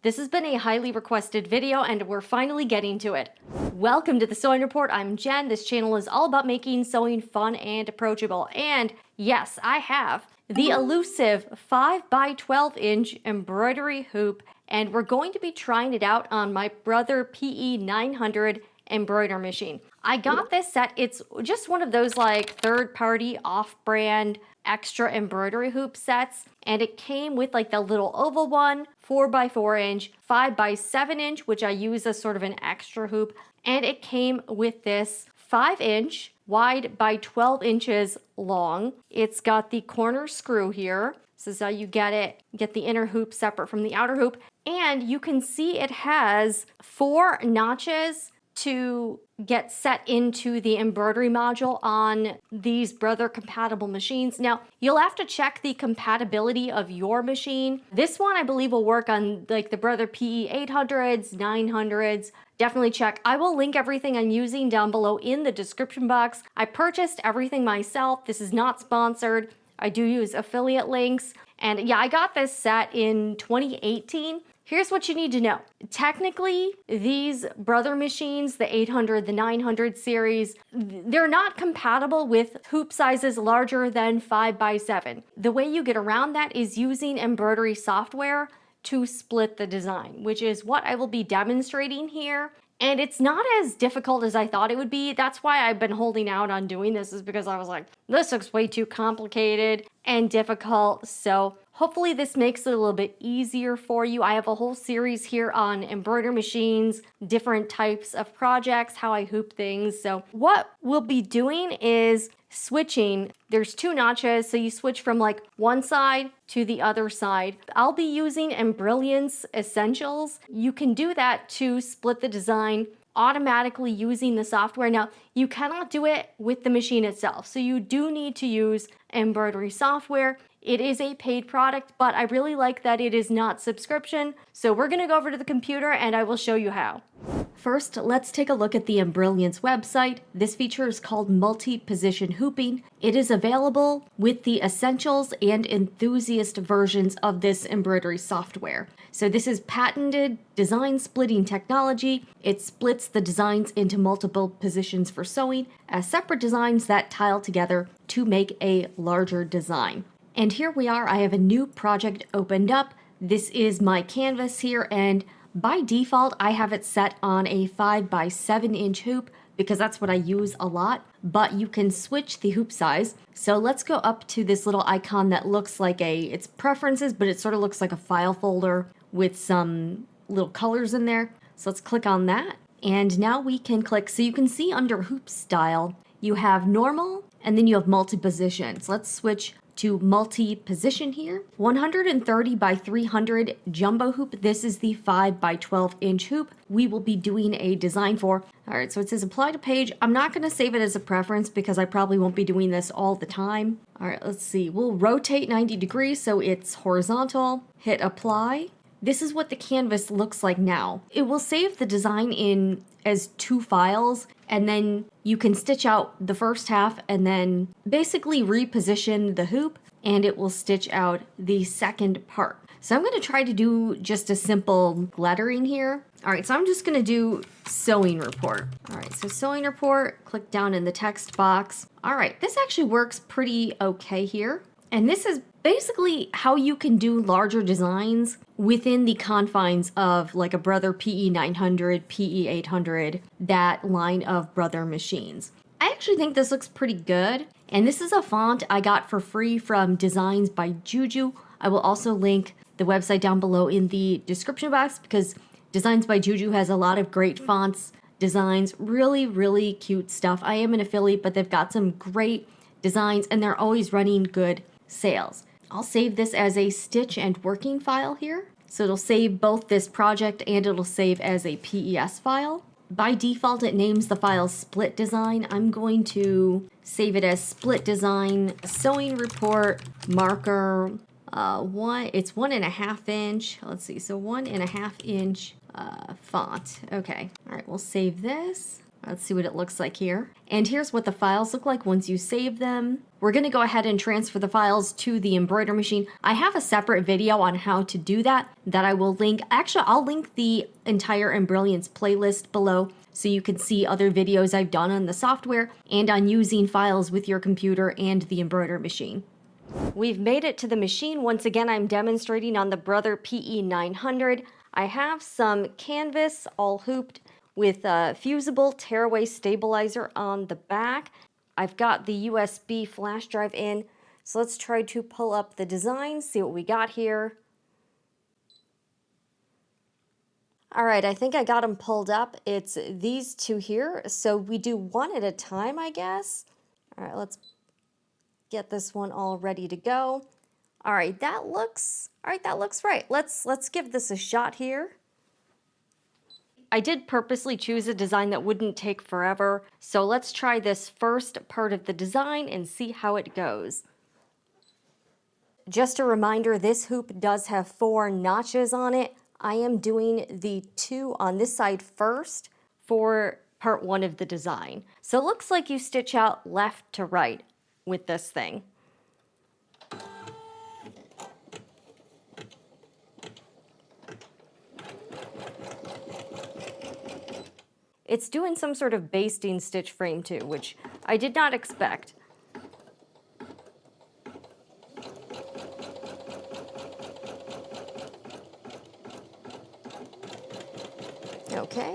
This has been a highly requested video and we're finally getting to it. Welcome to the Sewing Report. I'm Jen. This channel is all about making sewing fun and approachable. And yes, I have the elusive 5x12" embroidery hoop, and we're going to be trying it out on my Brother PE900 embroidery machine. I got this set. It's just one of those like third-party off-brand extra embroidery hoop sets, and it came with like the little oval one, 4x4", 5x7", which I use as sort of an extra hoop, and it came with this 5" wide by 12 inches long. It's got the corner screw here. This is how you get the inner hoop separate from the outer hoop, and you can see it has 4 notches to get set into the embroidery module on these Brother compatible machines. Now, you'll have to check the compatibility of your machine. This one I believe will work on like the Brother PE800s, 900s. Definitely check. I will link everything I'm using down below in the description box. I purchased everything myself. This is not sponsored. I do use affiliate links. And yeah, I got this set in 2018. Here's what you need to know. Technically, these Brother machines, the 800, the 900 series, they're not compatible with hoop sizes larger than 5x7. The way you get around that is using embroidery software to split the design, which is what I will be demonstrating here. And it's not as difficult as I thought it would be. That's why I've been holding out on doing this, is because I was like, this looks way too complicated and difficult. So hopefully this makes it a little bit easier for you. I have a whole series here on embroidery machines, different types of projects, how I hoop things. So what we'll be doing is switching. There's 2 notches, so you switch from like one side to the other side. I'll be using Embrilliance Essentials. You can do that to split the design automatically using the software. Now, you cannot do it with the machine itself, so you do need to use embroidery software. It is a paid product, but I really like that it is not subscription. So we're gonna go over to the computer and I will show you how. First, let's take a look at the Embrilliance website. This feature is called multi-position hooping. It is available with the Essentials and Enthusiast versions of this embroidery software. So this is patented design splitting technology. It splits the designs into multiple positions for sewing as separate designs that tile together to make a larger design. And here we are. I have a new project opened up. This is my canvas here, and by default, I have it set on a 5x7" hoop because that's what I use a lot, but you can switch the hoop size. So let's go up to this little icon that looks like it's preferences, but it sort of looks like a file folder with some little colors in there. So let's click on that. And now we can click, so you can see under hoop style, you have normal and then you have multi-position. So let's switch to multi-position here. 130 by 300 jumbo hoop. This is the 5x12" hoop we will be doing a design for. All right, so it says apply to page. I'm not gonna save it as a preference because I probably won't be doing this all the time. All right, let's see. We'll rotate 90 degrees so it's horizontal. Hit apply. This is what the canvas looks like now. It will save the design in as 2 files, and then you can stitch out the first half and then basically reposition the hoop, and it will stitch out the second part. So I'm gonna try to do just a simple lettering here. All right, so I'm just gonna do sewing report. All right, so sewing report, click down in the text box. All right, this actually works pretty okay here. And this is basically how you can do larger designs within the confines of like a Brother PE900, PE800, that line of Brother machines. I actually think this looks pretty good. And this is a font I got for free from Designs by JuJu. I will also link the website down below in the description box because Designs by JuJu has a lot of great fonts, designs, really, really cute stuff. I am an affiliate, but they've got some great designs and they're always running good sales. I'll save this as a stitch and working file here. So it'll save both this project and it'll save as a PES file. By default, it names the file split design. I'm going to save it as split design, sewing report, marker, it's 1.5 inch. Let's see, so 1.5 inch font. Okay, all right, we'll save this. Let's see what it looks like here. And here's what the files look like once you save them. We're gonna go ahead and transfer the files to the embroidery machine. I have a separate video on how to do that I will link. Actually, I'll link the entire Embrilliance playlist below so you can see other videos I've done on the software and on using files with your computer and the embroidery machine. We've made it to the machine. Once again, I'm demonstrating on the Brother PE900. I have some canvas all hooped with a fusible tearaway stabilizer on the back. I've got the USB flash drive in. So let's try to pull up the design, see what we got here. All right, I think I got them pulled up. It's these two here. So we do one at a time, I guess. All right, let's get this one all ready to go. All right, that looks right. Let's give this a shot here. I did purposely choose a design that wouldn't take forever, so let's try this first part of the design and see how it goes. Just a reminder, this hoop does have 4 notches on it. I am doing the 2 on this side first for part 1 of the design. So it looks like you stitch out left to right with this thing. It's doing some sort of basting stitch frame too, which I did not expect. Okay.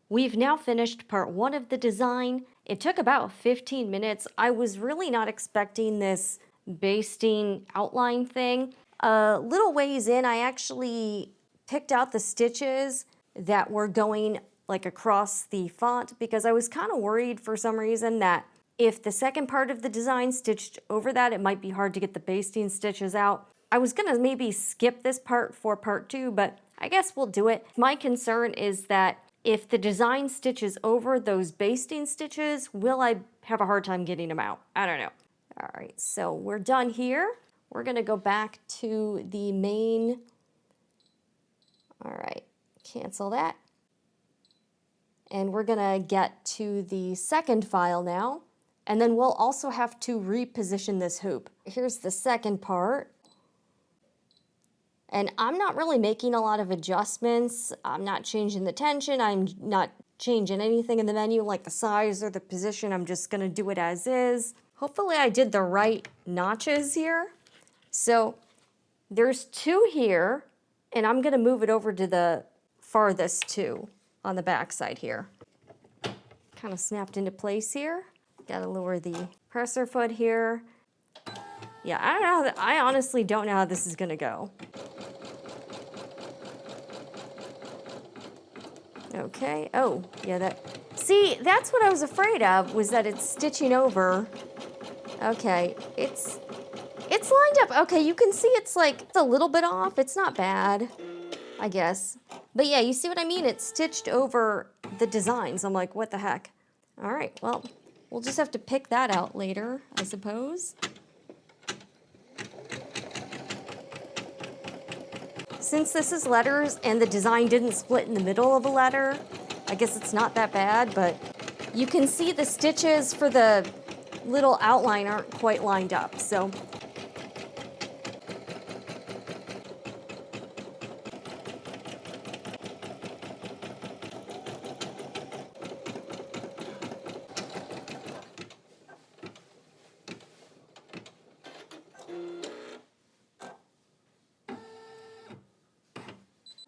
We've now finished part 1 of the design. It took about 15 minutes. I was really not expecting this basting outline thing. A little ways in, I actually picked out the stitches that were going like across the font because I was kind of worried for some reason that if the second part of the design stitched over that, it might be hard to get the basting stitches out. I was gonna maybe skip this part for part 2, but I guess we'll do it. My concern is that if the design stitches over those basting stitches, will I have a hard time getting them out? I don't know. All right, so we're done here. We're gonna go back to the main. All right, cancel that. And we're gonna get to the second file now, and then we'll also have to reposition this hoop. Here's the second part. And I'm not really making a lot of adjustments. I'm not changing the tension. I'm not changing anything in the menu like the size or the position. I'm just gonna do it as is. Hopefully I did the right notches here. So there's 2 here, and I'm gonna move it over to the farthest 2 on the back side here. Kind of snapped into place here. Gotta lower the presser foot here. Yeah, I don't know. I honestly don't know how this is gonna go. Okay, oh, yeah, see, that's what I was afraid of, was that it's stitching over. Okay, it's lined up. Okay, you can see it's a little bit off. It's not bad, I guess. But yeah, you see what I mean? It's stitched over the designs. I'm like, what the heck? All right, well, we'll just have to pick that out later, I suppose. Since this is letters and the design didn't split in the middle of a letter, I guess it's not that bad, but you can see the stitches for the little outline aren't quite lined up, so.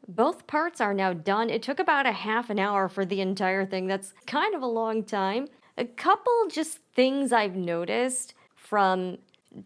Both parts are now done. It took about a half an hour for the entire thing. That's kind of a long time. A couple just things I've noticed from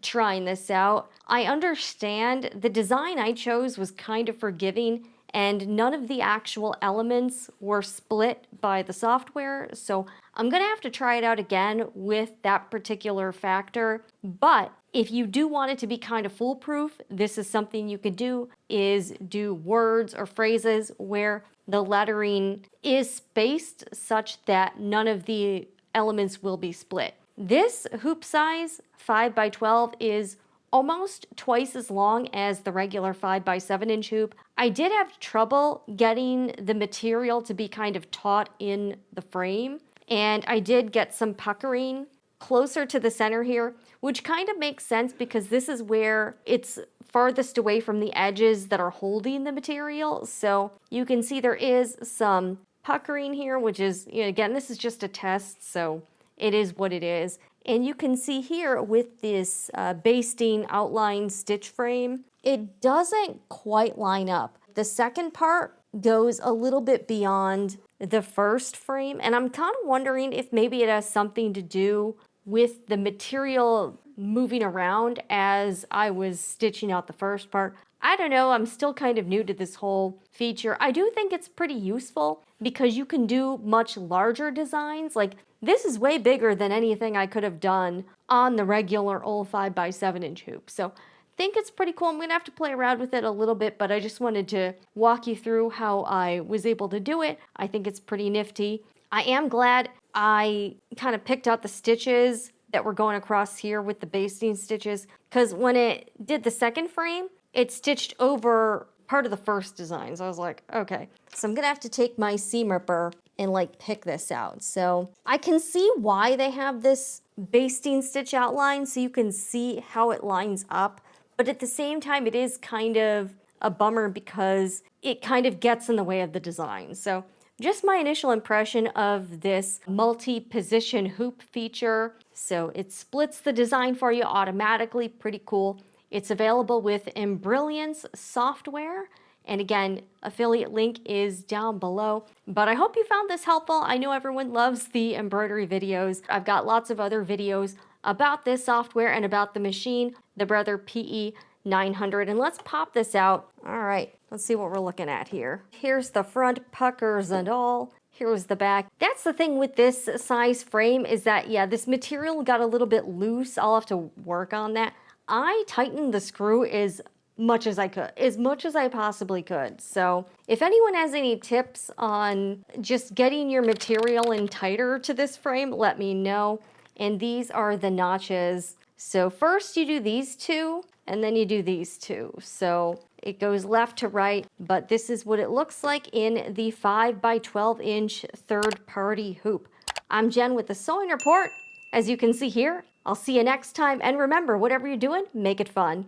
trying this out. I understand the design I chose was kind of forgiving and none of the actual elements were split by the software. So I'm gonna have to try it out again with that particular factor. But if you do want it to be kind of foolproof, this is something you could do, is do words or phrases where the lettering is spaced such that none of the elements will be split. This hoop size, 5 by 12, is almost twice as long as the regular 5 by 7-inch hoop. I did have trouble getting the material to be kind of taut in the frame, and I did get some puckering closer to the center here, which kind of makes sense because this is where it's farthest away from the edges that are holding the material. So you can see there is some puckering here, which is, you know, again, this is just a test, so it is what it is. And you can see here with this basting outline stitch frame, it doesn't quite line up. The second part goes a little bit beyond the first frame, and I'm kind of wondering if maybe it has something to do with the material moving around as I was stitching out the first part. I don't know, I'm still kind of new to this whole feature. I do think it's pretty useful because you can do much larger designs. Like, this is way bigger than anything I could have done on the regular old 5 by 7-inch hoop. So I think it's pretty cool. I'm gonna have to play around with it a little bit, but I just wanted to walk you through how I was able to do it. I think it's pretty nifty. I am glad I kind of picked out the stitches that were going across here with the basting stitches, because when it did the second frame, it stitched over part of the first design. So I was like, okay. So I'm gonna have to take my seam ripper and like pick this out. So I can see why they have this basting stitch outline, so you can see how it lines up. But at the same time, it is kind of a bummer because it kind of gets in the way of the design. So just my initial impression of this multi-position hoop feature. So it splits the design for you automatically, pretty cool. It's available with Embrilliance software. And again, affiliate link is down below. But I hope you found this helpful. I know everyone loves the embroidery videos. I've got lots of other videos about this software and about the machine, the Brother PE900. And let's pop this out. All right, let's see what we're looking at here. Here's the front puckers and all. Here's the back. That's the thing with this size frame is that, yeah, this material got a little bit loose. I'll have to work on that. I tightened the screw as much as I could, as much as I possibly could. So if anyone has any tips on just getting your material in tighter to this frame, let me know. And these are the notches. So first you do these two, and then you do these two. So it goes left to right, but this is what it looks like in the 5 by 12-inch third-party hoop. I'm Jen with the Sewing Report. As you can see here, I'll see you next time. And remember, whatever you're doing, make it fun.